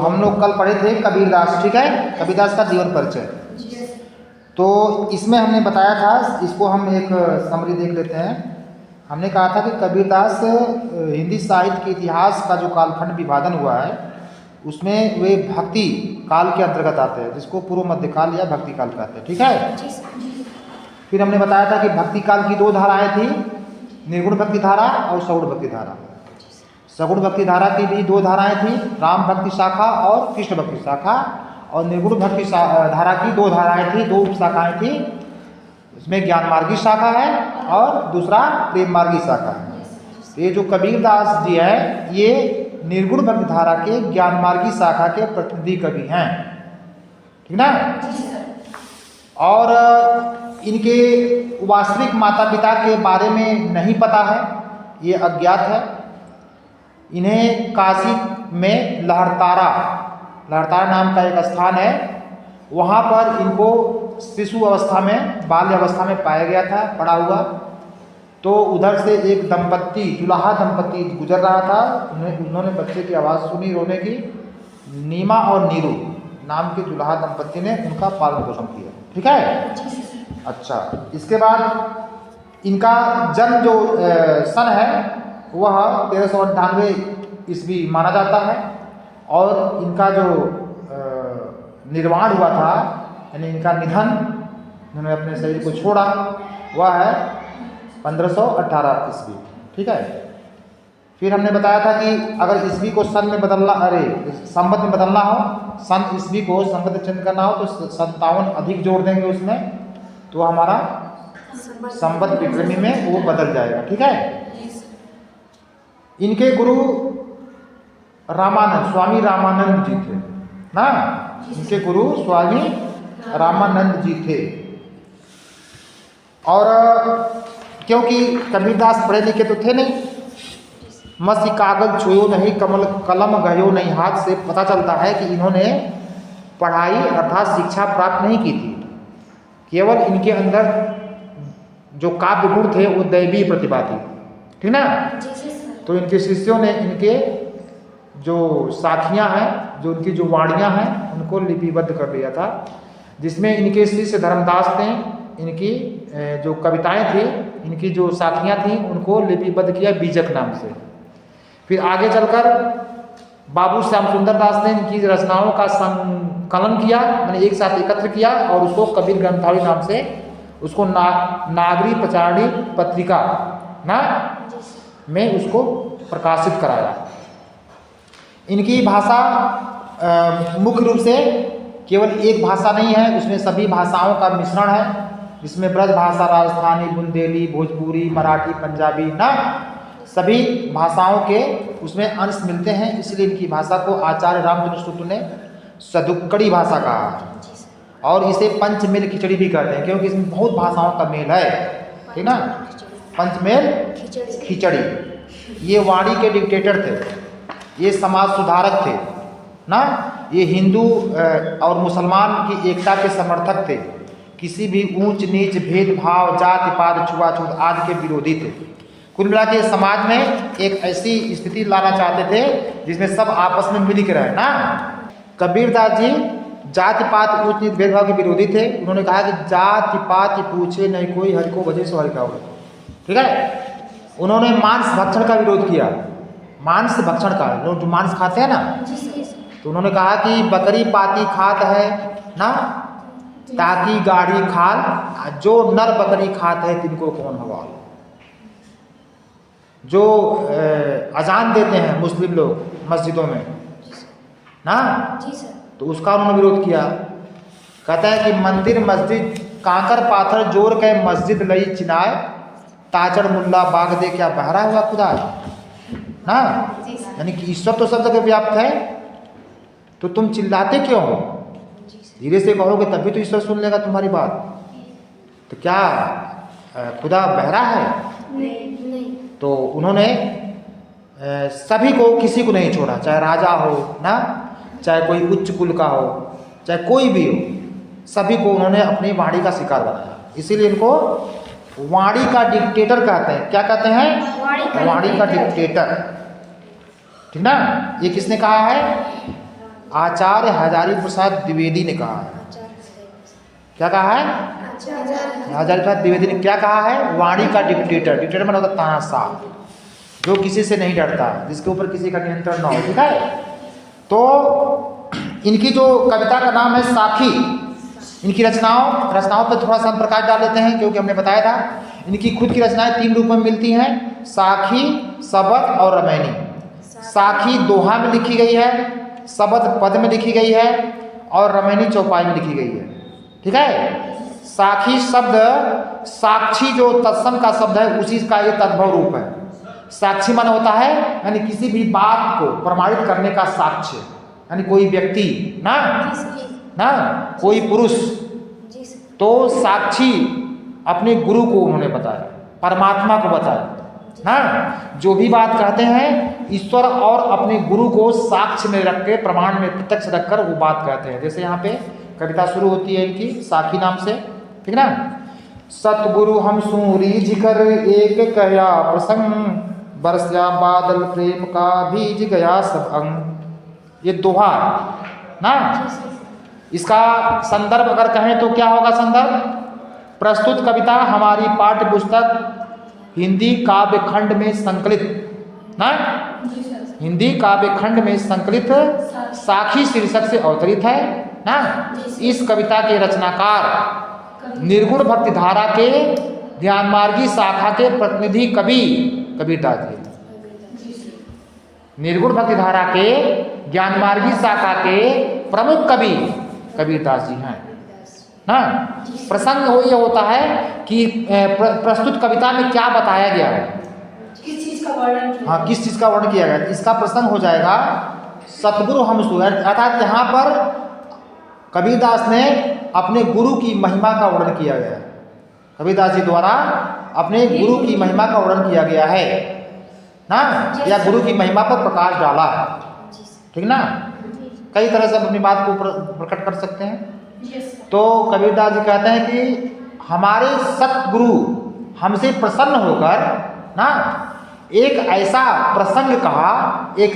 हम लोग कल पढ़े थे कबीरदास, ठीक है, कबीरदास का जीवन परिचय। तो इसमें हमने बताया था, इसको हम एक समरी देख लेते हैं। हमने कहा था कि कबीरदास हिंदी साहित्य के इतिहास का जो कालखंड विभाजन हुआ है उसमें वे भक्ति काल के अंतर्गत आते हैं, जिसको पूर्व मध्यकाल या भक्ति काल कहते हैं, ठीक है। फिर हमने बताया था कि भक्ति काल की दो धाराएं थी, निर्गुण भक्ति धारा और सगुण भक्ति धारा। सगुण भक्ति धारा की भी दो धाराएं थी, राम भक्ति शाखा और कृष्ण भक्ति शाखा। और निर्गुण भक्ति धारा की दो धाराएं थी, दो उपशाखाएं थी। इसमें ज्ञान मार्गी शाखा है और दूसरा प्रेम मार्गी शाखा है। ये जो कबीरदास जी है ये निर्गुण भक्ति धारा के ज्ञान मार्गी शाखा के प्रतिनिधि कवि हैं, ठीक ना। और इनके वास्तविक माता पिता के बारे में नहीं पता है, ये अज्ञात है। इन्हें काशी में लहरतारा नाम का एक स्थान है, वहाँ पर इनको शिशु अवस्था में, बाल्य अवस्था में पाया गया था, पड़ा हुआ। तो उधर से एक दंपत्ति, जुलाहा दंपत्ति गुजर रहा था, उन्होंने बच्चे की आवाज़ सुनी रोने की। नीमा और नीरू नाम के जुलाहा दंपत्ति ने उनका पालन पोषण किया, ठीक है। अच्छा, इसके बाद इनका जन्म जो सन है वह 1398 ईस्वी माना जाता है। और इनका जो निर्वाण हुआ था, यानी इनका निधन, उन्होंने अपने शरीर को छोड़ा, वह है 1518 ईस्वी, ठीक है। फिर हमने बताया था कि अगर ईस्वी को सन में बदलना, संवत में बदलना हो, सन ईस्वी को संवत चेंज करना हो तो 57 अधिक जोड़ देंगे उसमें, तो हमारा संवत विक्रमी में वो बदल जाएगा, ठीक है। इनके गुरु रामानंद, स्वामी रामानंद जी थे ना। इनके गुरु स्वामी रामानंद जी थे। और क्योंकि कबीरदास पढ़े लिखे तो थे नहीं, मसी कागज छुयो नहीं, कलम गयो नहीं हाथ, से पता चलता है कि इन्होंने पढ़ाई अर्थात शिक्षा प्राप्त नहीं की थी। केवल इनके अंदर जो काव्य गुण थे वो दैवीय प्रतिभा थी, ठीक ना। तो इनके शिष्यों ने इनके जो साखियाँ हैं, जो उनकी जो वाणियाँ हैं, उनको लिपिबद्ध कर दिया था, जिसमें इनके शिष्य धर्मदास थे। इनकी जो कविताएं थी, इनकी जो साखियाँ थीं, उनको लिपिबद्ध किया बीजक नाम से। फिर आगे चलकर बाबू श्याम सुंदर दास ने इनकी रचनाओं का संकलन किया, मैंने एक साथ एकत्र किया और उसको कबीर ग्रंथावली नाम से उसको नागरी प्रचारणी पत्रिका ना में उसको प्रकाशित कराया। इनकी भाषा मुख्य रूप से केवल एक भाषा नहीं है, उसमें सभी भाषाओं का मिश्रण है, जिसमें ब्रज भाषा, राजस्थानी, बुंदेली, भोजपुरी, मराठी, पंजाबी ना सभी भाषाओं के उसमें अंश मिलते हैं। इसलिए इनकी भाषा को आचार्य रामचंद्र शुक्ल ने सदुक्कड़ी भाषा कहा है। और इसे पंचमेल खिचड़ी भी कहते हैं, क्योंकि इसमें बहुत भाषाओं का मेल है, ठीक ना। पंचमेल खिचड़ी। ये वाणी के डिक्टेटर थे, ये समाज सुधारक थे ना। ये हिंदू और मुसलमान की एकता के समर्थक थे, किसी भी ऊंच नीच, भेदभाव, जाति पात, छुआछूत आदि के विरोधी थे। कुल मिला के समाज में एक ऐसी स्थिति लाना चाहते थे जिसमें सब आपस में मिल के रहे ना। कबीरदास जी जाति पात, ऊंच नीच, भेदभाव के विरोधी थे। उन्होंने कहा कि जाति पात पूछे नहीं कोई, हरि को भजे सो हरि का हो, ठीक है। उन्होंने मांस भक्षण का विरोध किया, मांस भक्षण का, लोग जो मांस खाते हैं ना, तो उन्होंने कहा कि बकरी पाती खात है ना, ताकि गाड़ी खाल, जो नर बकरी खात है तिनको कौन हवाल। जो अजान देते हैं मुस्लिम लोग मस्जिदों में ना, तो उसका उन्होंने विरोध किया। कहता है कि मंदिर मस्जिद कांकर पाथर जोर के मस्जिद लई चिनाए, ताजड़ मुल्ला बाग दे क्या बहरा हुआ खुदा ना। यानी कि ईश्वर तो सब जगह व्याप्त है, तो तुम चिल्लाते क्यों हो? धीरे से कहोगे तभी तो ईश्वर सुन लेगा तुम्हारी बात। तो क्या खुदा बहरा है? नहीं। तो उन्होंने सभी को, किसी को नहीं छोड़ा, चाहे राजा हो ना, चाहे कोई उच्च कुल का हो, चाहे कोई भी हो, सभी को उन्होंने अपनी वाणी का शिकार बनाया। इसीलिए इनको वाणी का डिक्टेटर कहते हैं। क्या कहते हैं? वाणी का डिक्टेटर, ठीक ना। ये किसने कहा है? आचार्य हजारी प्रसाद द्विवेदी ने कहा है। क्या कहा है? हजारी प्रसाद द्विवेदी ने क्या कहा है? वाणी का डिक्टेटर, डिक्टेटर मतलब होता तानाशाह, जो किसी से नहीं डरता, जिसके ऊपर किसी का नियंत्रण ना हो। ठीक है, तो इनकी जो कविता का नाम है साखी। इनकी रचनाओं पर थोड़ा सा हम प्रकाश डाल लेते हैं, क्योंकि हमने बताया था इनकी खुद की रचनाएं 3 रूप में मिलती हैं, साखी, सबद और रमैनी। साखी दोहा में लिखी गई है, सबद पद में लिखी गई है और रमैनी चौपाई में लिखी गई है। ठीक है, साखी शब्द साक्षी जो तत्सम का शब्द है उसी का ये तद्भव रूप है। साक्षी मन होता है यानी किसी भी बात को प्रमाणित करने का साक्ष्य, यानी कोई व्यक्ति ना कोई पुरुष, तो साक्षी अपने गुरु को उन्होंने बताया, परमात्मा को बताया ना। जो भी बात कहते हैं ईश्वर और अपने गुरु को साक्ष्य में रख के, प्रमाण में प्रत्यक्ष रखकर वो बात कहते हैं। जैसे यहाँ पे कविता शुरू होती है इनकी साखी नाम से, ठीक ना। सतगुरु हम सूरीझ कर एक कहया प्रसंग, बरसा बादल प्रेम का भीज गया सब अंग। ये दोहा ना, इसका संदर्भ अगर कहें तो क्या होगा संदर्भ? प्रस्तुत कविता हमारी पाठ्य पुस्तक हिंदी काव्य खंड में संकलित ना, हिंदी काव्य खंड में संकलित साखी शीर्षक से अवतरित है ना। इस कविता के रचनाकार निर्गुण भक्ति धारा के ध्यान मार्गी शाखा के प्रतिनिधि कवि कबीरदास जी। निर्गुण भक्ति धारा के ज्ञान मार्गी शाखा के प्रमुख कवि कबीरदास जी हैं ना। प्रसंग हो ये होता है कि प्रस्तुत कविता में क्या बताया गया है, किस चीज का वर्णन, हाँ किस चीज का वर्णन किया गया, इसका प्रसंग हो जाएगा सतगुरु हम सू। अर्थात यहाँ पर कबीरदास ने अपने गुरु की महिमा का वर्णन किया गया है। कबीरदास जी द्वारा अपने गुरु की महिमा का वर्णन किया गया है ना, या गुरु की महिमा पर प्रकाश डाला है, ठीक ना। कई तरह से अपनी बात को प्रकट कर सकते हैं। तो कबीरदास जी कहते हैं कि हमारे सतगुरु हमसे प्रसन्न होकर ना एक ऐसा प्रसंग कहा, एक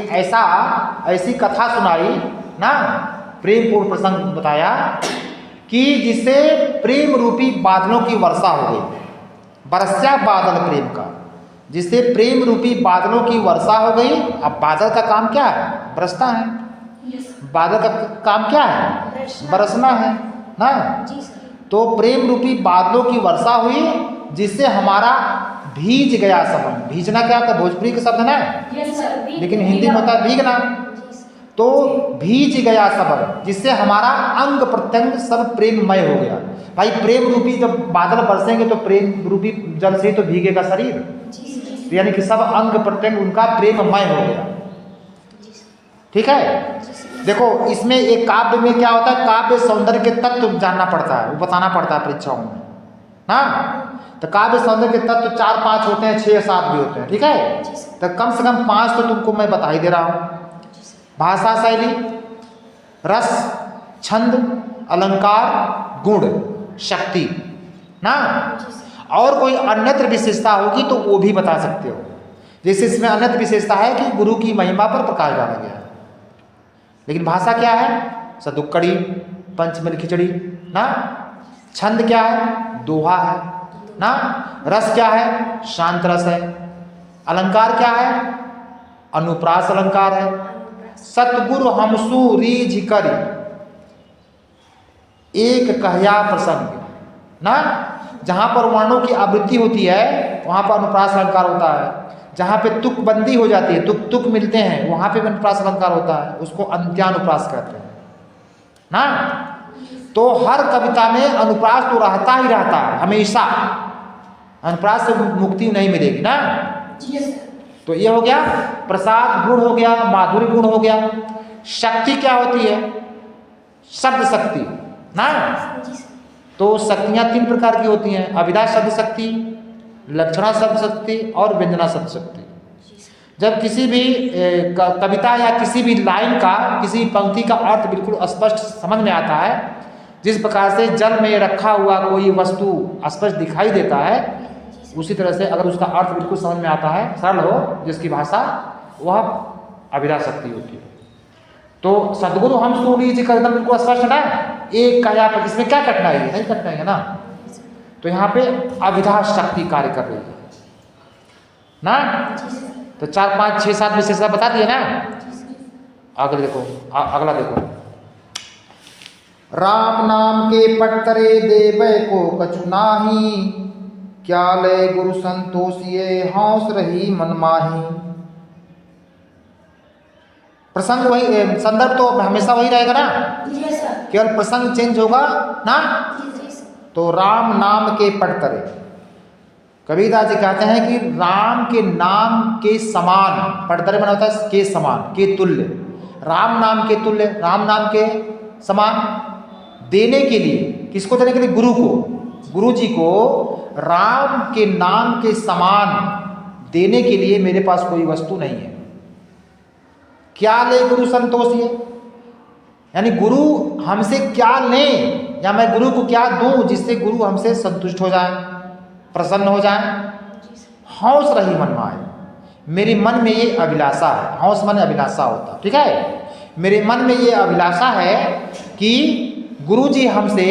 ऐसी कथा सुनाई ना, प्रेमपूर्ण प्रसंग बताया कि जिससे प्रेम रूपी बादलों की वर्षा हो गई। बरसा बादल प्रेम का, जिससे प्रेम रूपी बादलों की वर्षा हो गई। अब बादल का काम क्या है? बरसता है। बादल का काम क्या है? बरसना है ना। तो प्रेम रूपी बादलों की वर्षा हुई, जिससे हमारा भीज गया सबंग। भीजना क्या होता है? भोजपुरी के शब्द ना, लेकिन हिंदी में होता है भीगना। तो भीज गया सबंग, जिससे हमारा अंग प्रत्यंग सब प्रेममय हो गया। भाई प्रेम रूपी जब बादल बरसेंगे तो प्रेम रूपी जल से तो भीगेगा शरीर, यानी कि सब अंग प्रत्यंग उनका प्रेममय हो गया। ठीक है, देखो इसमें एक काव्य में क्या होता है, काव्य सौंदर्य के तत्व जानना पड़ता है, वो बताना पड़ता है परीक्षाओं में ना। तो काव्य सौंदर्य के तत्व 4-5 होते हैं, 6-7 भी होते हैं। ठीक है, तो कम से कम 5 तो तुमको मैं बता ही दे रहा हूँ। भाषा शैली, रस, छंद, अलंकार, गुण, शक्ति ना। और कोई अन्यत्र विशेषता होगी तो वो भी बता सकते हो। जैसे इसमें अन्यत्र विशेषता है कि गुरु की महिमा पर प्रकाश डाला गया है। लेकिन भाषा क्या है? सदुक्कड़ी, पंचमेल खिचड़ी ना। छंद क्या है? दोहा है ना। रस क्या है? शांत रस है। अलंकार क्या है? अनुप्रास अलंकार है। सतगुरु हमसु रीझ कर एक कहया प्रसंग ना। जहां पर वर्णों की आवृत्ति होती है वहां पर अनुप्रास अलंकार होता है। जहाँ पे तुक बंदी हो जाती है, तुक मिलते हैं, वहाँ पे अनुप्रास अलंकार होता है, उसको अंत्यानुप्रास कहते हैं ना। तो हर कविता में अनुप्रास तो रहता ही रहता है हमेशा, अनुप्रास से मुक्ति नहीं मिलेगी ना। तो ये हो गया प्रसाद गुण, हो गया माधुर्य गुण, हो गया। शक्ति क्या होती है? शब्द शक्ति ना। तो शक्तियाँ 3 प्रकार की होती हैं, अभिधा शब्द शक्ति, लक्षणा शब्द शक्ति और व्यंजना शब्द शक्ति। जब किसी भी कविता या किसी भी लाइन का, किसी पंक्ति का अर्थ बिल्कुल स्पष्ट समझ में आता है, जिस प्रकार से जल में रखा हुआ कोई वस्तु स्पष्ट दिखाई देता है, उसी तरह से अगर उसका अर्थ बिल्कुल समझ में आता है, सरल हो, जिसकी भाषा, वह अभिधा शक्ति होती है। तो सदगुरु हम सुन लीजिए एकदम बिल्कुल स्पष्ट ना, एक का यहाँ पर इसमें क्या कठिनाई है, नहीं कठिनाई है ना। तो यहाँ पे अविधा शक्ति कार्य कर रही है ना। तो 4 5 6 7 विशेषता बता दिए ना। अगले देखो, अगला देखो, राम नाम के पट्टरे देवे को कछु नाही, क्या ले गुरु संतोषिए हौस रही मन माही। प्रसंग वही, संदर्भ तो हमेशा वही रहेगा ना, केवल प्रसंग चेंज होगा ना। तो राम नाम के पट्टरे, कबीरदास जी कहते हैं कि राम के नाम के समान, पट्टरे बना होता है के समान, के तुल्य, राम नाम के तुल्य, राम नाम के समान देने के लिए, किसको देने के लिए, गुरु को, गुरु जी को राम के नाम के समान देने के लिए मेरे पास कोई वस्तु नहीं है। क्या ले गुरु संतोषिए, यानी गुरु हमसे क्या लें, या मैं गुरु को क्या दूं जिससे गुरु हमसे संतुष्ट हो जाए, प्रसन्न हो जाए। हौस रही मन माए, मेरे मन में ये अभिलाषा है, हौस मन अभिलाषा होता, ठीक है। मेरे मन में ये अभिलाषा है कि गुरु जी हमसे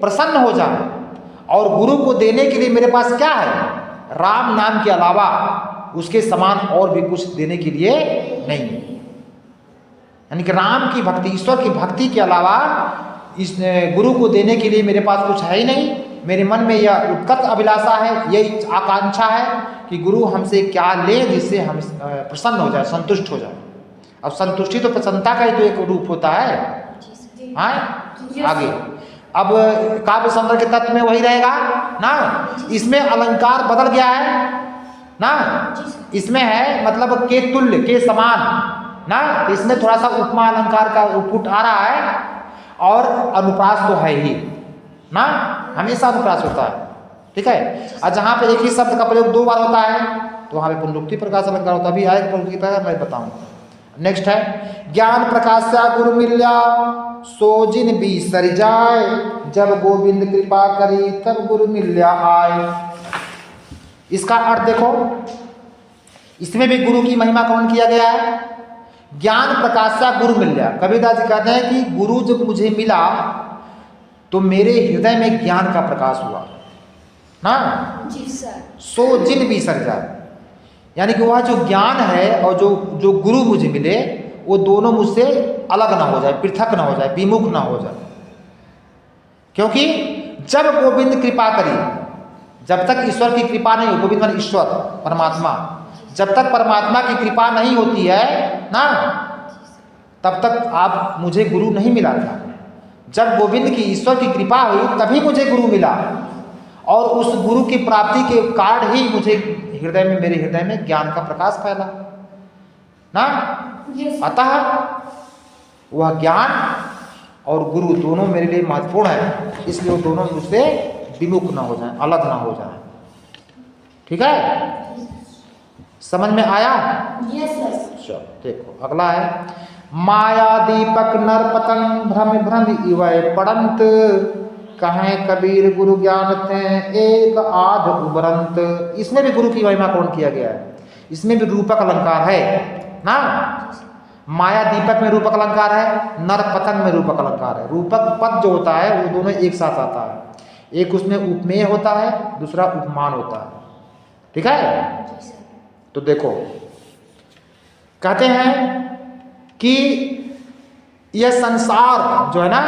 प्रसन्न हो जाए, और गुरु को देने के लिए मेरे पास क्या है, राम नाम के अलावा उसके समान और भी कुछ देने के लिए नहीं। यानी कि राम की भक्ति, ईश्वर की भक्ति के अलावा इस गुरु को देने के लिए मेरे पास कुछ है ही नहीं। मेरे मन में यह उत्कट अभिलाषा है, यही आकांक्षा है कि गुरु हमसे क्या ले जिससे हम प्रसन्न हो जाए, संतुष्ट हो जाए। अब संतुष्टि तो प्रसन्नता का ही तो एक रूप होता है। हाँ, आगे अब काव्य सौंदर्य के तत्व में वही रहेगा ना। इसमें अलंकार बदल गया है ना, इसमें है मतलब के तुल्य, के समान ना। इसमें थोड़ा सा उपमा अलंकार का उपपुट आ रहा है, और अनुप्रास तो है ही ना, हमेशा अनुप्रास होता है, ठीक है। और जहाँ पे एक ही शब्द का प्रयोग 2 बार होता है तो वहाँ पे पुनरुक्ति प्रकाश अलंकार होता है। अभी आएगा पुनरुक्ति प्रकाश, मैं बताऊंगा। नेक्स्ट है, ज्ञान प्रकाश से गुरु मिल्या सो जिन बिसर जाए, जब गोविंद कृपा करी तब गुरु मिल्या आए। इसका अर्थ देखो, इसमें भी गुरु की महिमा कौन किया गया है। ज्ञान प्रकाश से गुरु मिल्या, कबीरदास जी कहते हैं कि गुरु जब मुझे मिला तो मेरे हृदय में ज्ञान का प्रकाश हुआ ना। जी सर। सो जिन बिसर जाए, यानी कि वह जो ज्ञान है और जो गुरु मुझे मिले वो दोनों मुझसे अलग ना हो जाए, पृथक ना हो जाए, विमुख ना हो जाए। क्योंकि जब गोविंद कृपा करी, जब तक ईश्वर की कृपा नहीं हो, गोविंद मान ईश्वर परमात्मा, जब तक परमात्मा की कृपा नहीं होती है ना, तब तक आप मुझे गुरु नहीं मिला था। जब गोविंद की, ईश्वर की कृपा हुई तभी मुझे गुरु मिला, और उस गुरु की प्राप्ति के कारण ही मुझे हृदय में, मेरे हृदय में ज्ञान का प्रकाश फैला ना। अतः वह ज्ञान और गुरु दोनों मेरे लिए महत्वपूर्ण है, इसलिए वो दोनों मुझसे विमुख ना हो जाए, अलग ना हो जाए, ठीक है। समझ में आया। चलो देखो अगला है, माया दीपक नर पतंग भ्रम भ्रम इवय पड़ंत, कहें कबीर गुरु ज्ञान ते एक आध उबरंत। इसमें भी गुरु की महिमा कौन किया गया है, इसमें भी रूपक अलंकार है ना। माया दीपक में रूपक अलंकार है, नर पतंग में रूपक अलंकार है। रूपक पद जो होता है वो दोनों एक साथ आता है, एक उसमें उपमेय होता है, दूसरा उपमान होता है, ठीक है। तो देखो कहते हैं कि यह संसार जो है ना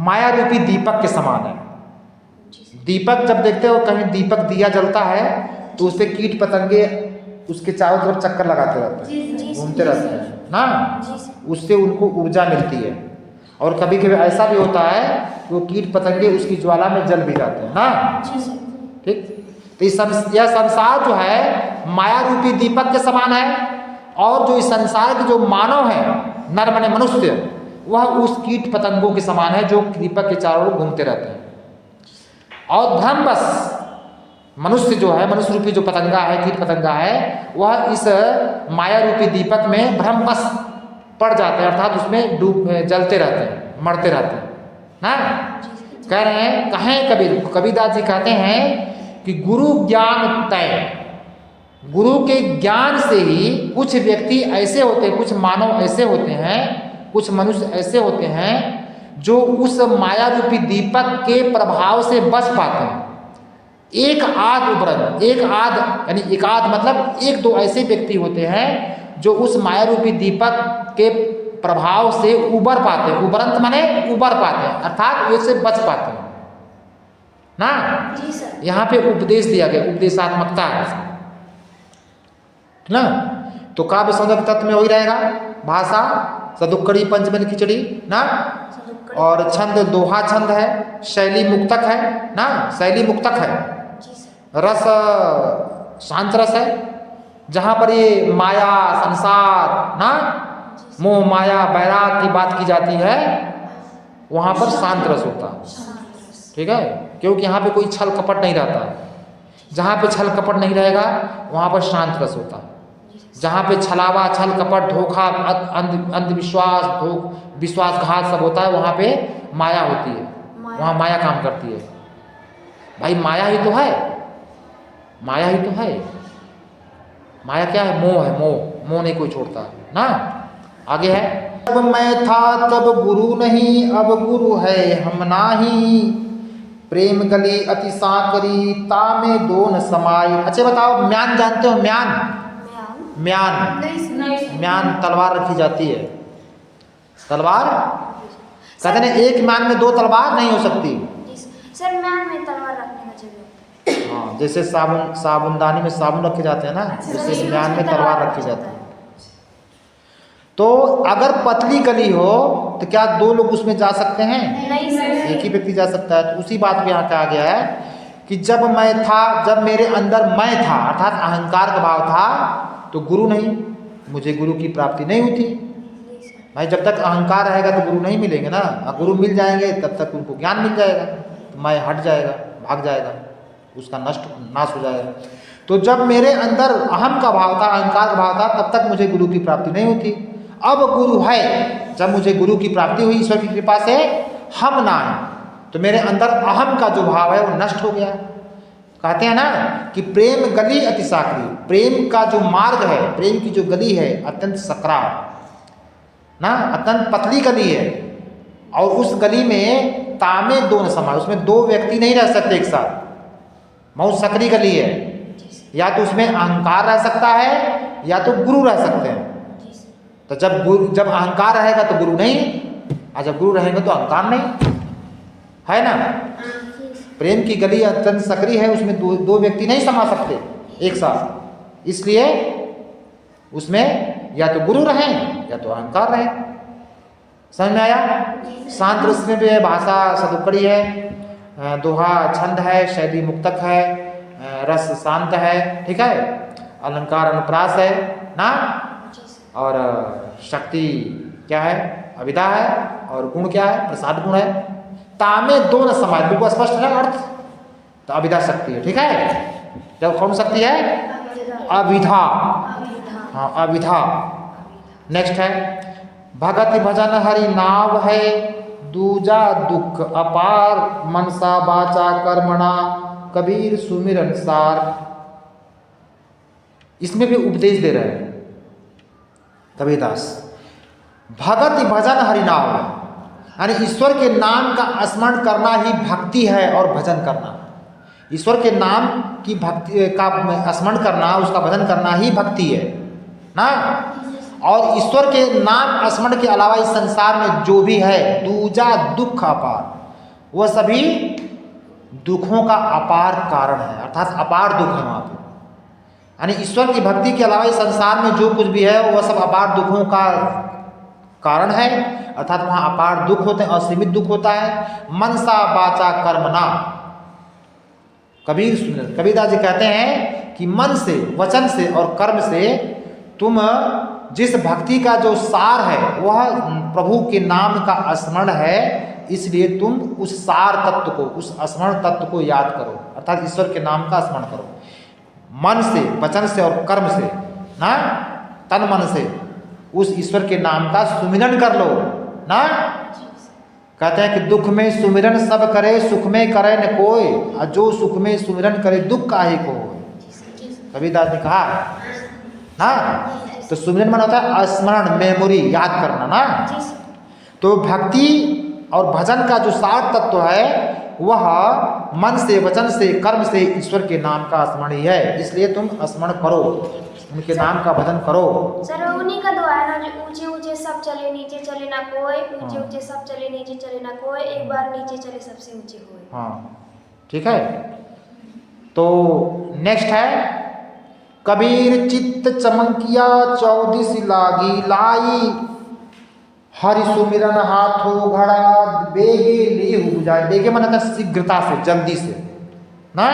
माया रूपी दीपक के समान है। दीपक जब देखते हो कहीं दीपक दिया जलता है तो उससे कीट पतंगे उसके चारों तरफ चक्कर लगाते रहते हैं, घूमते रहते हैं ना, उससे उनको ऊर्जा मिलती है। और कभी कभी ऐसा भी होता है कि वो कीट पतंगे उसकी ज्वाला में जल भी जाते हैं ना, ठीक। तो यह संसार जो है माया रूपी दीपक के समान है, और जो इस संसार के जो मानव है, नर माने मनुष्य, वह उस कीट पतंगों के समान है जो दीपक के चारों ओर घूमते रहते हैं। और भ्रमवश मनुष्य जो है, मनुष्य रूपी जो पतंगा है, कीट पतंगा है, वह इस माया रूपी दीपक में भ्रमवश पड़ जाते हैं, अर्थात उसमें डूब जलते रहते हैं, मरते रहते हैं ना। कह रहे हैं, कहें कबीर, कबीरदास जी कहते हैं कि गुरु ज्ञान तय, गुरु के ज्ञान से ही कुछ व्यक्ति ऐसे होते हैं, कुछ मानव ऐसे होते हैं, कुछ मनुष्य ऐसे होते हैं जो उस माया रूपी दीपक के प्रभाव से बच पाते हैं। एक आध उबरन, एक आध यानी एकाध मतलब एक दो ऐसे व्यक्ति होते हैं जो उस माया रूपी दीपक के प्रभाव से उबर पाते हैं। उबरंत माने उबर पाते हैं, अर्थात उससे बच पाते हैं ना। जी सर। यहाँ पे उपदेश दिया गया, उपदेशात्मकता है ना। तो काव्य सौंदर्य तत्व में वही रहेगा, भाषा सदुक्कड़ी पंचमेल खिचड़ी ना, और छंद दोहा छंद है, शैली मुक्तक है ना, शैली मुक्तक है, रस शांत रस है। जहाँ पर ये माया संसार ना, मोह माया बैराग की बात की जाती है, वहाँ पर शांत रस होता है, ठीक है, क्योंकि यहाँ पे कोई छल कपट नहीं रहता। जहाँ पे छल कपट नहीं रहेगा वहाँ पर शांत रस होता। जहाँ पे छलावा, छल कपट, धोखा, अंधविश्वास, विश्वासघात सब होता है, वहाँ पे माया होती है, वहाँ माया काम करती है। भाई माया ही तो है, माया ही तो है। माया क्या है? मोह है, मोह। मोह नहीं कोई छोड़ता ना। आगे है, अब मैं था तब गुरु नहीं, अब गुरु है हम नाही, प्रेम गली अति साकरी तामे दोन समाई। अच्छा बताओ, म्यान जानते हो? म्यान, म्यान, म्यान तलवार रखी जाती है। तलवार कहते हैं एक म्यान में दो तलवार नहीं हो सकती। सर म्यान में तलवार रखने का जगह, हाँ, जैसे साबुन, साबुनदानी में साबुन रखे जाते हैं ना, जैसे म्यान में तलवार रखी जाती है। तो अगर पतली गली हो तो क्या दो लोग उसमें जा सकते हैं? नहीं सर, एक ही व्यक्ति जा सकता है। तो उसी बात पे यहाँ कहा गया है कि जब मैं था, जब मेरे अंदर मैं था अर्थात अहंकार का भाव था, तो गुरु नहीं, मुझे गुरु की प्राप्ति नहीं हुई थी। भाई जब तक अहंकार रहेगा तो गुरु नहीं मिलेंगे ना। और गुरु मिल जाएंगे तब तक उनको ज्ञान मिल जाएगा, तो मैं हट जाएगा, भाग जाएगा, उसका नाश हो जाएगा। तो जब मेरे अंदर अहम का भाव था, अहंकार का भाव था, तब तक मुझे गुरु की प्राप्ति नहीं होती। अब गुरु है, जब मुझे गुरु की प्राप्ति हुई ईश्वर की कृपा से, हम ना है, तो मेरे अंदर अहम का जो भाव है वो नष्ट हो गया। कहते हैं ना कि प्रेम गली अति साकरी, प्रेम का जो मार्ग है, प्रेम की जो गली है अत्यंत सकरा ना, अत्यंत पतली गली है। और उस गली में तामे दोन समाय, उसमें दो व्यक्ति नहीं रह सकते एक साथ, बहुत सकरी गली है। या तो उसमें अहंकार रह सकता है या तो गुरु रह सकते हैं। तो जब अहंकार रहेगा तो गुरु नहीं, और जब गुरु रहेगा तो अहंकार नहीं, है ना। प्रेम की गली अत्यंत सकरी है, उसमें दो व्यक्ति नहीं समा सकते एक साथ, इसलिए उसमें या तो गुरु रहे या तो अहंकार रहे। समझ में आया? शांत रस में भी है, भाषा सदुक्कड़ी है, दोहा छंद है, शैली मुक्तक है, रस शांत है, ठीक है, अलंकार अनुप्रास है ना, और शक्ति क्या है? अविदा है, और गुण क्या है? प्रसाद गुण है। तामे दोनों समाज, बिल्कुल स्पष्ट है अर्थ। तो अविदा शक्ति है, ठीक है। जब कौन शक्ति है? अविधा, हाँ अविधा। नेक्स्ट है, भगत भजन हरि नाव है, दूजा दुख अपार, मनसा बाचा कर्मणा, कबीर सुमिरन सार। इसमें भी उपदेश दे रहे हैं कबीरदास। भगत भजन हरिनाम, यानी ईश्वर के नाम का स्मरण करना ही भक्ति है, और भजन करना, ईश्वर के नाम की भक्ति का स्मरण करना, उसका भजन करना ही भक्ति है ना। और ईश्वर के नाम स्मरण के अलावा इस संसार में जो भी है, दूजा दुख अपार, वह सभी दुखों का अपार कारण है, अर्थात अपार दुख है वहाँ पे। यानी ईश्वर की भक्ति के अलावा इस संसार में जो कुछ भी है वह सब अपार दुखों का कारण है, अर्थात वहाँ अपार दुख होते हैं, असीमित दुख होता है। मनसा बाचा कर्मणा, कबीरदास जी कहते हैं कि मन से, वचन से और कर्म से तुम जिस भक्ति का जो सार है वह प्रभु के नाम का स्मरण है, इसलिए तुम उस सार तत्व को, उस स्मरण तत्व को याद करो, अर्थात ईश्वर के नाम का स्मरण करो। मन से, वचन से और कर्म से ना, तन मन से उस ईश्वर के नाम का सुमिरन कर लो ना। कहते हैं कि दुख में सुमिरन सब करे, सुख में करे न कोई, और जो सुख में सुमिरन करे दुख काहे को होए। कबीरदास ने कहा ना। तो सुमिरन मन होता है स्मरण, मेमोरी, याद करना ना। जी सर। तो भक्ति और भजन का जो सार तत्व है वह मन से, वचन से, कर्म से ईश्वर के नाम का स्मरण ही है। इसलिए तुम स्मरण करो, उनके नाम का भजन करो। सर उन्हीं का दुआ है ना, जो ऊंचे ऊंचे सब चले नीचे चले ना कोई, ऊंचे ऊंचे सब चले नीचे चले ना कोई, एक बार नीचे चले सबसे ऊंचे हुए। हाँ ठीक है। तो नेक्स्ट है, कबीर चित्त चमकिया 14 लागी लाई, हरि सुमिरन हाथों घड़ा बेगे ले जाए। बेगे मन होता है शीघ्रता से, जल्दी से ना।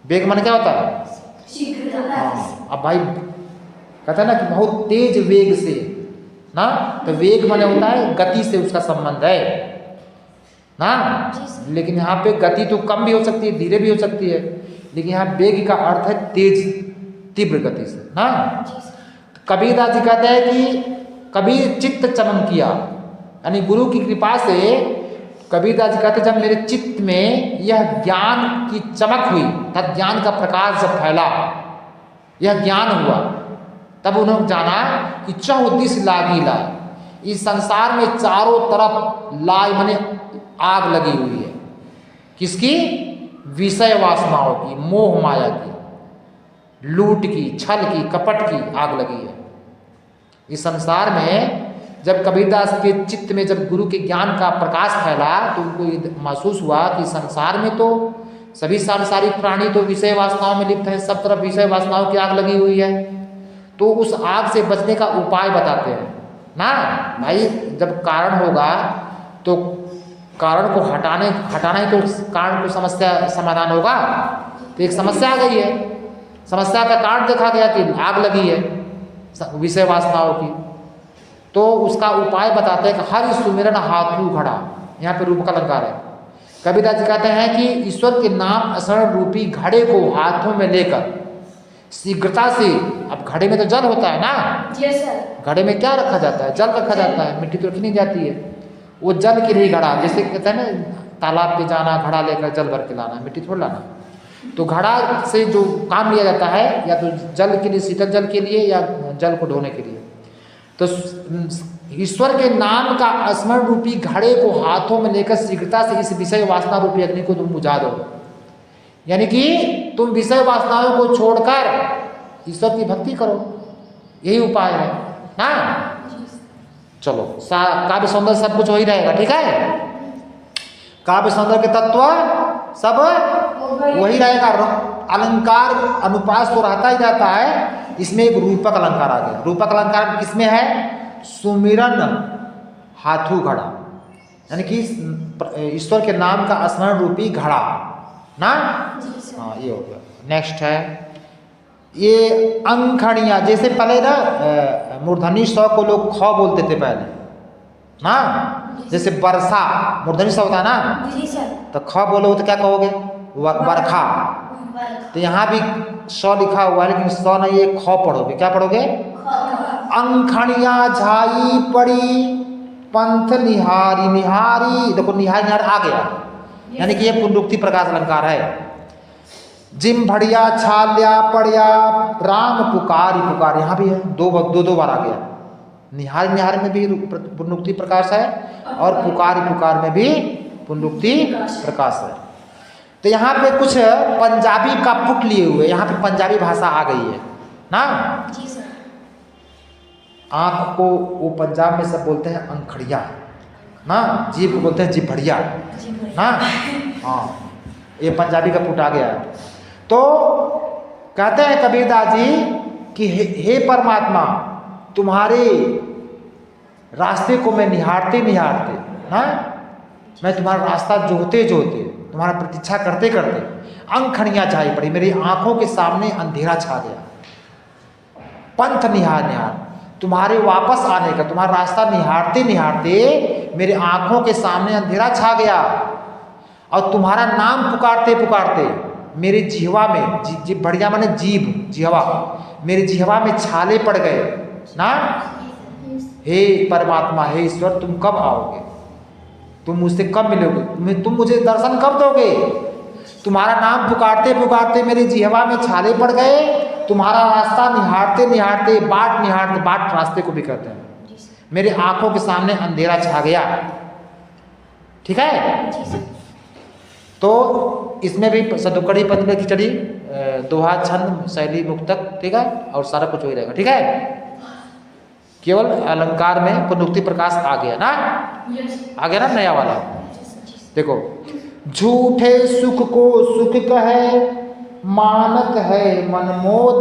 बेग मन क्या होता है? शीघ्रता। अब भाई कहते हैं ना कि बहुत तेज वेग से ना, तो वेग मन होता है गति से उसका संबंध है ना। लेकिन यहाँ पे गति तो कम भी हो सकती है, धीरे भी हो सकती है, लेकिन यहाँ वेग का अर्थ है तेज, तीव्र गति से ना। कबीरदास जी कहते हैं कि कबीर चित्त चमकिया, यानी गुरु की कृपा से कबीरदास जी कहते हैं जब मेरे चित्त में यह ज्ञान की चमक हुई, तब ज्ञान का प्रकाश जब फैला, यह ज्ञान हुआ, तब उन्होंने जाना कि 14 लागी लाई। इस संसार में चारों तरफ लाई माने आग लगी हुई है। किसकी? विषय वासनाओं की, मोह माया की, लूट की, छल की, कपट की आग लगी है इस संसार में। जब कबीरदास के चित्त में जब गुरु के ज्ञान का प्रकाश फैला तो उनको ये महसूस हुआ कि संसार में तो सभी सांसारिक प्राणी तो विषय वासनाओं में लिप्त हैं, सब तरफ विषय वासनाओं की आग लगी हुई है। तो उस आग से बचने का उपाय बताते हैं ना भाई। जब कारण होगा तो कारण को हटाना ही तो कारण को समस्या समाधान होगा। तो एक समस्या आ गई है, समस्या का कारण देखा गया कि आग लगी है विषय वासनाओं की। तो उसका उपाय बताते हैं कि हरि सुमिरन हाथू घड़ा, यहाँ पे रूप का अलंकार है। कबीरदास जी कहते हैं कि ईश्वर के नाम स्मरण रूपी घड़े को हाथों में लेकर शीघ्रता से, अब घड़े में तो जल होता है ना। Yes sir. घड़े में क्या रखा जाता है? जल रखा जाता है, मिट्टी तो रखी नहीं जाती है। वो जल के लिए घड़ा, जैसे कहते हैं ना तालाब पे जाना, घड़ा लेकर जल भर के लाना, मिट्टी थोड़ा लाना। तो घड़ा से जो काम लिया जाता है या तो जल के लिए, शीतल जल के लिए, या जल को ढोने के लिए। तो ईश्वर के नाम का स्मरण रूपी घड़े को हाथों में लेकर शीघ्रता से इस विषय वासना रूपी अग्नि को तुम बुझा दो। यानी कि तुम विषय वासनाओं को छोड़कर ईश्वर की भक्ति करो, यही उपाय है ना। चलो काव्य सौंदर्य सब कुछ हो ही रहेगा, ठीक है। काव्य सौंदर्य के तत्व सब वही रहेगा। अलंकार अनुपात तो रहता ही जाता है। इसमें एक रूपक अलंकार आ गया। रूपक अलंकार किसमें है? सुमिरन हाथू घड़ा, यानी कि ईश्वर के नाम का स्मरण रूपी घड़ा ना। हाँ ये हो गया। नेक्स्ट है ये अंखड़ियाँ। जैसे पहले ना मूर्धनी स को लोग ख बोलते थे पहले ना। जैसे वर्षा मूर्धनी स होता है ना, जी सर। तो ख बोलोगे तो क्या कहोगे? बरखा। तो यहाँ भी स लिखा हुआ है लेकिन स नहीं, ये ख पढ़ोगे। क्या पढ़ोगे? अंखड़ियाँ झाई पड़ी पंथ निहारी निहारी। देखो निहारी निहार आ गया, यानी कि ये पुनरुक्ति प्रकाश अलंकार है। जिम भड़िया छाल्या पड़िया राम पुकारी पुकार, यहाँ भी है, दो बार आ गया। निहार निहार में भी पुनरुक्ति प्रकाश है और पुकार पुकार में भी पुनरुक्ति प्रकाश है। तो यहाँ पे कुछ पंजाबी का पुट लिए हुए, यहाँ पे पंजाबी भाषा आ गई है ना। जी सर। आँख को वो पंजाब में सब बोलते हैं अंखड़िया ना, जीभ को बोलते हैं जीभ भड़िया ना। हाँ ये पंजाबी का पुट आ गया है। तो कहते हैं कबीरदास जी कि हे परमात्मा, तुम्हारे रास्ते को मैं निहारते निहारते ना, मैं तुम्हारा रास्ता जोहते जोहते, तुम्हारा प्रतीक्षा करते करते अंखड़ियाँ झाई पड़ी, मेरी आंखों के सामने अंधेरा छा गया। पंथ निहार निहार, तुम्हारे वापस आने का, तुम्हारा रास्ता निहारते निहारते मेरे आंखों के सामने अंधेरा छा गया। और तुम्हारा नाम पुकारते पुकारते मेरे जिह्वा में, जीभ बढ़िया माने जीभ, जिह्वा, मेरे जिह्वा में छाले पड़ गए ना। हे परमात्मा, हे ईश्वर, तुम कब आओगे? तुम मुझसे कब मिलोगे? तुम मुझे दर्शन कब दोगे? तुम्हारा नाम पुकारते पुकारते मेरी जिह्वा में छाले पड़ गए, तुम्हारा रास्ता निहारते निहारते बाट रास्ते को भी कहते हैं, जी सर। मेरे आंखों के सामने अंधेरा छा गया। ठीक है, जी सर। तो इसमें भी सदुकड़ी पद में खिचड़ी, दोहा छंद शैली मुक्तक, ठीक है, और सारा कुछ वही रहेगा। ठीक है, केवल अलंकार में पुनरुक्ति प्रकाश आ गया ना, आ गया ना नया वाला। देखो, झूठे सुख को सुख कहे, मानत है मनमोद,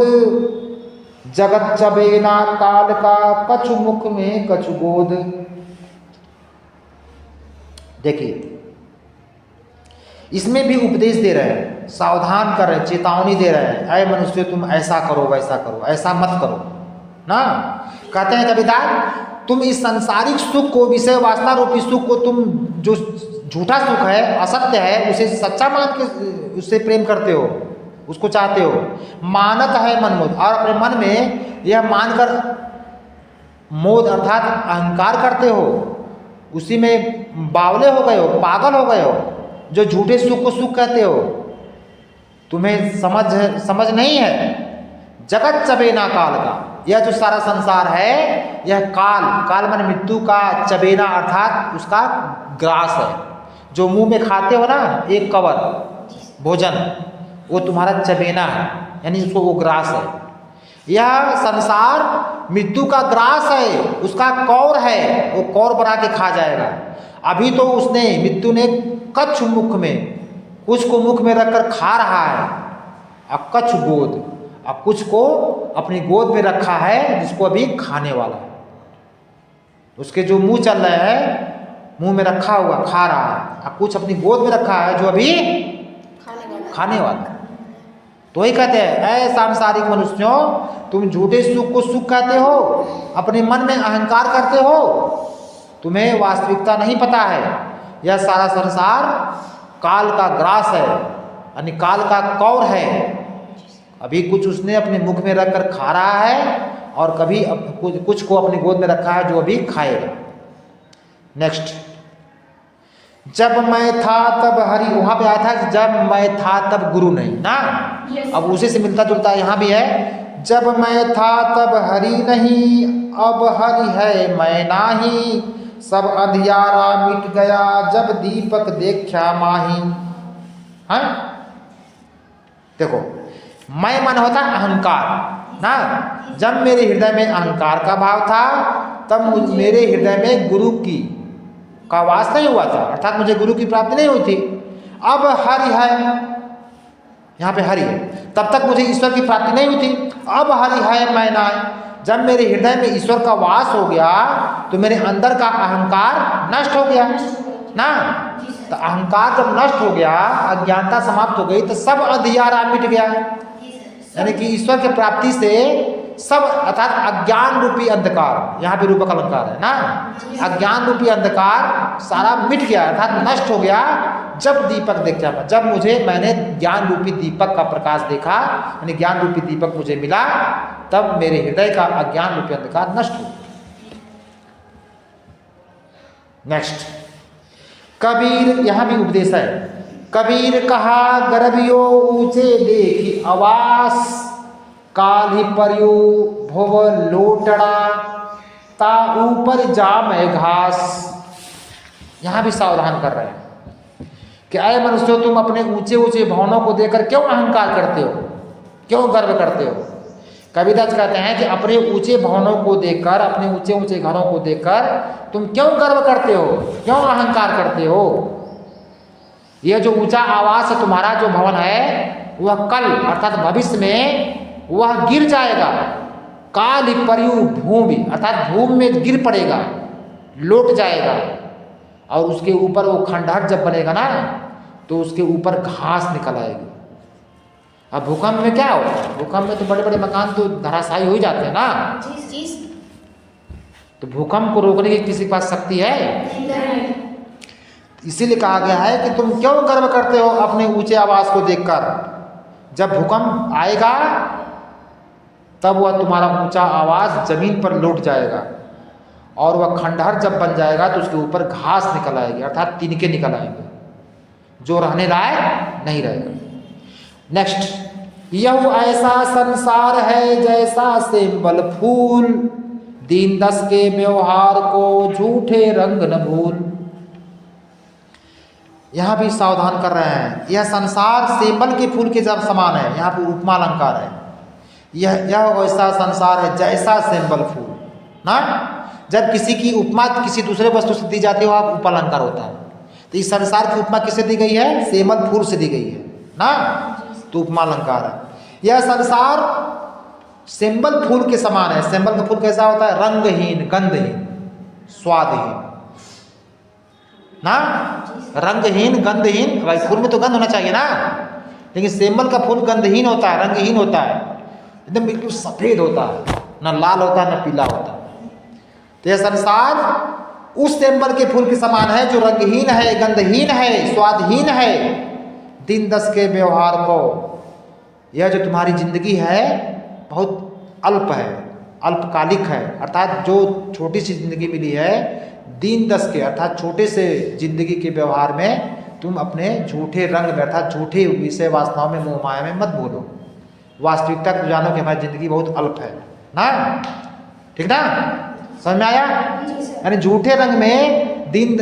जगत चबेना काल का, कछु मुख में कछु गोद। देखिए, इसमें भी उपदेश दे रहे हैं, सावधान कर रहे हैं, चेतावनी दे रहे हैं, अय मनुष्य तुम ऐसा करो वैसा करो, ऐसा मत करो ना। कहते हैं कबीरदास, तुम इस सांसारिक सुख को, विषय वासना रूपी सुख को, तुम जो झूठा सुख है, असत्य है, उसे सच्चा मान के उससे प्रेम करते हो, उसको चाहते हो। मानत है मनमोद, और अपने मन में यह मानकर मोद अर्थात अहंकार करते हो, उसी में बावले हो गए हो, पागल हो गए हो, जो झूठे सुख को सुख कहते हो। तुम्हें समझ नहीं है, जगत चबेना काल का, यह जो सारा संसार है, यह काल माने मृत्यु का, चबेना अर्थात उसका ग्रास है। जो मुंह में खाते हो ना एक कवर भोजन, वो तुम्हारा चबेना है, यानी उसको वो ग्रास है। यह संसार मृत्यु का ग्रास है, उसका कौर है, वो कौर बना के खा जाएगा। अभी तो उसने, मृत्यु ने कच्छ मुख में, कुछ को मुख में रखकर खा रहा है, और कच्छ गोद, और कुछ को अपनी गोद में रखा है, जिसको अभी खाने वाला है। उसके जो मुंह चल रहे हैं, मुंह में रखा हुआ खा रहा है, और कुछ अपनी गोद में रखा है जो अभी खाने वाला। तो वही कहते हैं, ऐ सांसारिक मनुष्यों, तुम झूठे सुख को सुख कहते हो, अपने मन में अहंकार करते हो, तुम्हें वास्तविकता नहीं पता है। यह सारा संसार काल का ग्रास है, यानी काल का कौर है। अभी कुछ उसने अपने मुख में रखकर खा रहा है, और कभी कुछ को अपनी गोद में रखा है जो अभी खाएगा। नेक्स्ट, जब मैं था तब हरि, वहां पे आया था कि जब मैं था तब गुरु नहीं ना। अब उसी से मिलता जुलता यहाँ भी है, जब मैं था तब हरि नहीं, अब हरि है मैं नाही, सब अंधियारा मिट गया, जब दीपक देखा माही। हाँ, देखो, मैं मन होता अहंकार ना। जब मेरे हृदय में अहंकार का भाव था, तब मेरे हृदय में गुरु की का वास नहीं हुआ था, अर्थात मुझे गुरु की प्राप्ति नहीं हुई थी। अब हरि है, यहाँ पे हरि है, तब तक मुझे ईश्वर की प्राप्ति नहीं हुई थी। अब हरि है मैं ना, जब मेरे हृदय में ईश्वर का वास हो गया, तो मेरे अंदर का अहंकार नष्ट हो गया ना। तो अहंकार जब नष्ट हो गया, अज्ञानता समाप्त हो गई, तो सब अंधियारा मिट गया, यानी कि ईश्वर के प्राप्ति से सब, अर्थात अज्ञान रूपी अंधकार, यहाँ पे रूपक अलंकार है ना, अज्ञान रूपी अंधकार सारा मिट गया, अर्थात नष्ट हो गया। जब दीपक देखा, जब मैंने ज्ञान रूपी दीपक का प्रकाश देखा, यानी ज्ञान रूपी दीपक मुझे मिला, तब मेरे हृदय का अज्ञान रूपी अंधकार नष्ट हो। नेक्स्ट, कबीर, यहाँ भी उपदेश है। कबीर कहा गर्भियो ऊंचे देखी आवास, काल ही पर्यो भव लोटड़ा, ता ऊपर जाम घास। यहाँ भी सावधान कर रहे हैं कि आए मनुष्यों, तुम अपने ऊंचे ऊंचे भवनों को देखकर क्यों अहंकार करते हो, क्यों गर्व करते हो। कबीरदास कहते हैं कि अपने ऊंचे भवनों को देखकर, अपने ऊंचे ऊंचे घरों को देखकर तुम क्यों गर्व करते हो, क्यों अहंकार करते हो। यह जो ऊंचा आवास है, तुम्हारा जो भवन है, वह कल अर्थात भविष्य में वह गिर जाएगा। काल पर्यु भूमि, अर्थात भूमि में गिर पड़ेगा, लौट जाएगा, और उसके ऊपर वो खंडहर जब बनेगा ना, तो उसके ऊपर घास निकल आएगी। अब भूकंप में क्या होता है, भूकंप में तो बड़े बड़े मकान तो धराशायी हो ही जाते हैं ना। तो भूकंप को रोकने की किसी के पास शक्ति है? इसीलिए कहा गया है कि तुम क्यों गर्व करते हो अपने ऊंचे आवास को देखकर। जब भूकंप आएगा, तब वह तुम्हारा ऊंचा आवाज जमीन पर लौट जाएगा, और वह खंडहर जब बन जाएगा, तो उसके ऊपर घास निकल आएगी, अर्थात तिनके निकल आएंगे। जो रहने लायक नहीं रहेगा। नेक्स्ट, यह ऐसा संसार है जैसा सेंबल फूल, दीन दस के व्यवहार को झूठे रंग न भूल। यहां भी सावधान कर रहे हैं, यह संसार सेंबल के फूल के जब समान है, यहां पर उपमा अलंकार है। यह ऐसा संसार है जैसा सेंबल फूल ना, जब किसी की उपमा किसी दूसरे वस्तु से दी जाती है वह उपलंकार होता है। तो इस संसार की उपमा किससे दी गई है? सेंबल फूल से दी गई है ना, तो उपमा अलंकार है। यह संसार सेंबल फूल के समान है। सेंबल का फूल कैसा होता है? रंगहीन, गंधहीन, स्वादहीन ना, रंगहीन, गंधहीन। भाई फूल में तो गंध होना चाहिए ना, लेकिन सेंबल का फूल गंधहीन होता है, रंगहीन होता है, एकदम बिल्कुल सफेद होता है, ना लाल होता है ना पीला होता है। तो यह संसार उस सेंबल के फूल के समान है जो रंगहीन है, गंधहीन है, स्वादहीन है। दिन दस के व्यवहार को, यह जो तुम्हारी जिंदगी है बहुत अल्प है, अल्पकालिक है, अर्थात जो छोटी सी जिंदगी मिली है, दिन दस के अर्थात छोटे से जिंदगी के व्यवहार में तुम अपने झूठे रंग में अर्थात झूठे विषय वासनाओं में, मोह माया में मत बोलो। वास्तविकता को जानो कि हमारी जिंदगी बहुत अल्प है ना, ठीक ना, समझ में आया? यानी झूठे रंग में दिन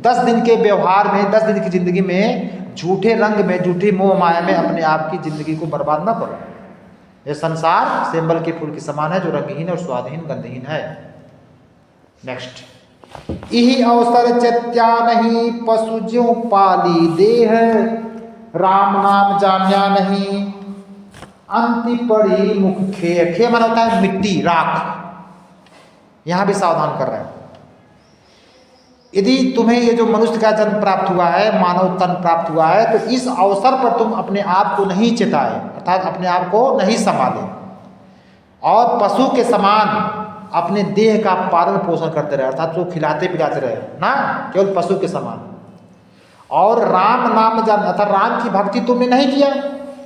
10 दिन के व्यवहार में, 10 दिन की जिंदगी में झूठे रंग में, झूठी मोह माया में अपने आप की जिंदगी को बर्बाद ना करो। यह संसार सेंबल के फूल के समान है जो रंगहीन और स्वादहीन, गंधहीन है। नेक्स्ट, यही अवसर चत्या नहीं पशु ज्यों पाली देह, राम नाम जान्या नहीं अंति पड़ी मुख खे। खे मन होता है मिट्टी, राख। यहां भी सावधान कर रहे हैं, यदि तुम्हें ये जो मनुष्य का जन्म प्राप्त हुआ है, मानव तन प्राप्त हुआ है, तो इस अवसर पर तुम अपने आप को नहीं चेताए, अर्थात अपने आप को नहीं संभाले और पशु के समान अपने देह का पालन पोषण करते रहे, अर्थात वो खिलाते पिलाते रहे ना, केवल पशु के समान। और राम नाम जान, अर्थात राम की भक्ति तुमने नहीं किया,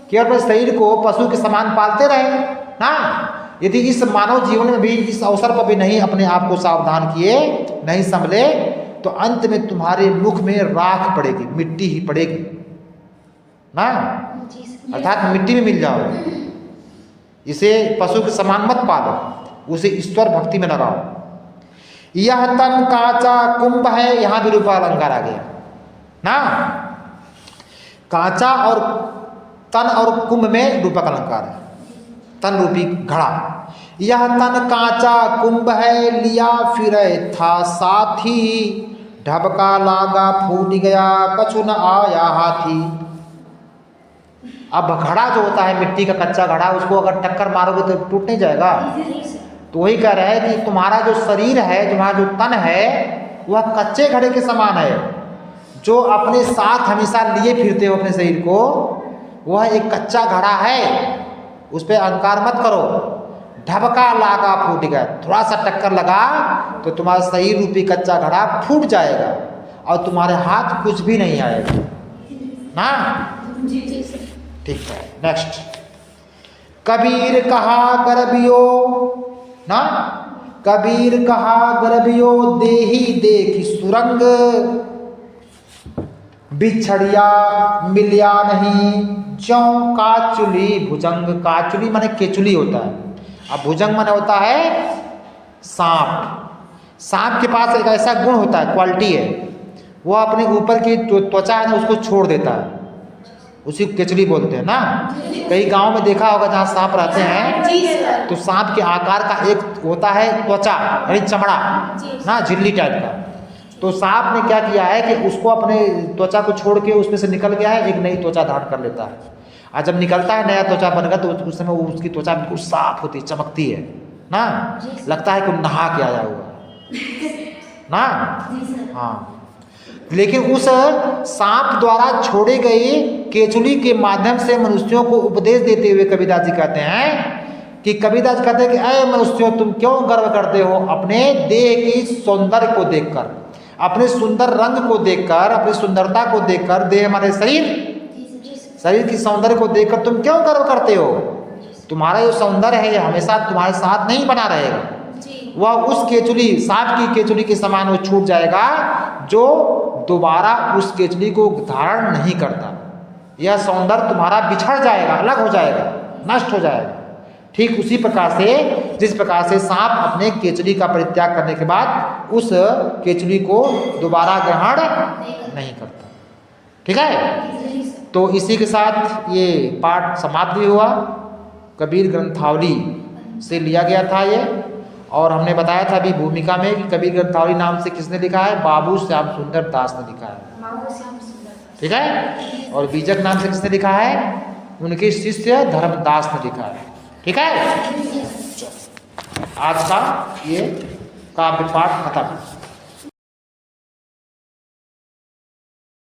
केवल अपने शरीर को पशु के समान पालते रहे ना। यदि इस मानव जीवन में भी इस अवसर पर भी नहीं अपने आप को सावधान किए, नहीं संभले, तो अंत में तुम्हारे मुख में राख पड़ेगी, मिट्टी ही पड़ेगी ना, अर्थात मिट्टी में मिल जाओगे। इसे पशु के समान मत पालो, उसे ईश्वर भक्ति में लगाओ। यह तन कांचा कुंभ है, यहां भी रूपा अलंकार आ गया ना, कांचा और तन और कुंभ में रूपक अलंकार है, तन रूपी घड़ा। यह तन कांचा कुंभ है, लिया फिरे था साथी, ढबका लागा फूट गया कछु न आया हाथी। अब घड़ा जो होता है मिट्टी का कच्चा घड़ा, उसको अगर टक्कर मारोगे तो टूट नहीं जाएगा। तो वही कह रहे हैं कि तुम्हारा जो शरीर है, तुम्हारा जो तन है, वह कच्चे घड़े के समान है, जो अपने साथ हमेशा लिए फिरते हो अपने शरीर को, वह एक कच्चा घड़ा है, उस पर अहंकार मत करो। ढबका लागा फूट गया, थोड़ा सा टक्कर लगा तो तुम्हारा शरीर रूपी कच्चा घड़ा फूट जाएगा और तुम्हारे हाथ कुछ भी नहीं आएगा ना, ठीक है। नेक्स्ट, कबीर कहा गर्भियो ना, कबीर कहा गर्भियो देही देखी सुरंग, बिछड़िया मिलिया नहीं ज्यों काचुली भुजंग। काचुली माने केचुली होता है, अब भुजंग माने होता है सांप। सांप के पास एक ऐसा गुण होता है, क्वालिटी है, वो अपने ऊपर की त्वचा है ना उसको छोड़ देता है, उसी को केचुली बोलते हैं ना। कई गांव में देखा होगा जहाँ सांप रहते हैं, तो सांप के आकार का एक होता है त्वचा यानी चमड़ा ना, झिल्ली टाइप का। तो सांप ने क्या किया है कि उसको अपने त्वचा को छोड़ के उसमें से निकल गया है, एक नई त्वचा धारण कर लेता है, और जब निकलता है नया त्वचा बनकर तो उस समय उसकी त्वचा बिल्कुल साफ होती है, चमकती है ना, लगता है कि नहा के आया हुआ ना। हाँ, लेकिन उस सांप द्वारा छोड़े गए केचुली के माध्यम से मनुष्यों को उपदेश देते हुए कबीरदास जी कहते हैं कि कबीरदास कहते हैं कि अय मनुष्यों, तुम क्यों गर्व करते हो अपने देह की सौंदर्य को देखकर, अपने सुंदर रंग को देखकर, अपनी सुंदरता को देखकर, देह हमारे शरीर की सौंदर्य को देखकर तुम क्यों गर्व करते हो? तुम्हारा जो सौंदर्य है हमेशा तुम्हारे साथ नहीं बना रहेगा, वह उस केचुली, सांप की केचुली के समान वो छूट जाएगा जो दोबारा उस केचुली को धारण नहीं करता। यह सौंदर्य तुम्हारा बिछड़ जाएगा, अलग हो जाएगा, नष्ट हो जाएगा। ठीक उसी प्रकार से जिस प्रकार से सांप अपने केचुली का परित्याग करने के बाद उस केचुली को दोबारा ग्रहण नहीं करता। ठीक है, तो इसी के साथ ये पाठ समाप्त भी हुआ। कबीर ग्रंथावली से लिया गया था ये, और हमने बताया था अभी भूमिका में कि कबीर ग्रंथावली नाम से किसने लिखा है? बाबू श्याम सुंदर दास ने लिखा है। ठीक है, और बीजक नाम से किसने लिखा है? उनके शिष्य धर्मदास ने लिखा है। ठीक है, आज का ये काव्य पाठ खत्म।